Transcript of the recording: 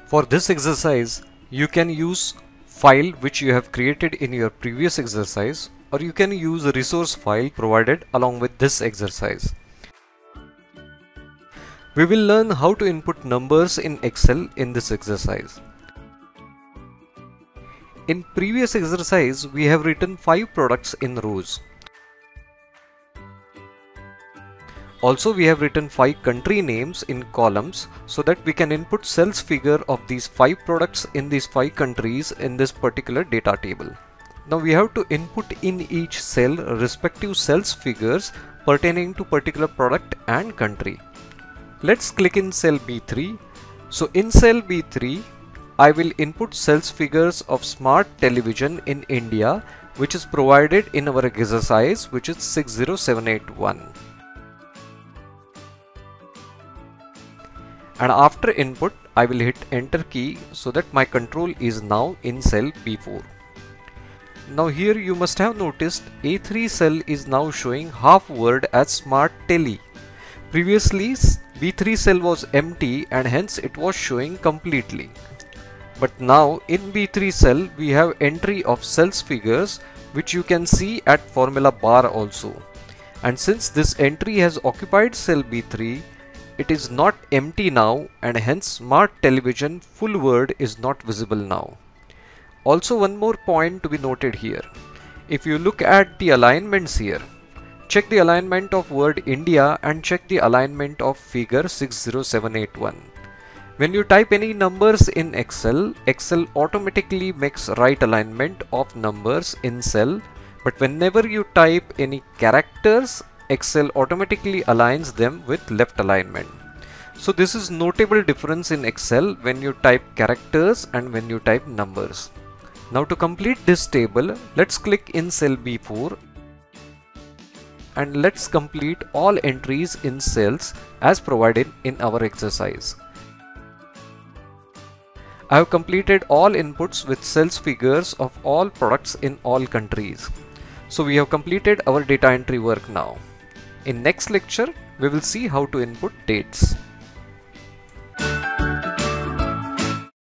For this exercise, you can use file which you have created in your previous exercise, or you can use a resource file provided along with this exercise. We will learn how to input numbers in Excel in this exercise. In previous exercise, we have written 5 products in rows. Also, we have written 5 country names in columns so that we can input sales figure of these 5 products in these 5 countries in this particular data table. Now we have to input in each cell respective sales figures pertaining to particular product and country. Let's click in cell B3. So in cell B3, I will input sales figures of smart television in India, which is provided in our exercise, which is 60781. And after input, I will hit enter key so that my control is now in cell B4. Now here you must have noticed A3 cell is now showing half word as smart tele. Previously B3 cell was empty and hence it was showing completely. But now in B3 cell we have entry of sales figures which you can see at formula bar also. And since this entry has occupied cell B3, it is not empty now and hence smart television full word is not visible now. Also one more point to be noted here. If you look at the alignments here, check the alignment of word India and check the alignment of figure 60781. When you type any numbers in Excel, Excel automatically makes right alignment of numbers in cell, but whenever you type any characters, Excel automatically aligns them with left alignment. So this is notable difference in Excel when you type characters and when you type numbers. Now to complete this table, let's click in cell B4 and let's complete all entries in cells as provided in our exercise. I have completed all inputs with sales figures of all products in all countries. So we have completed our data entry work now. In next lecture, we will see how to input dates.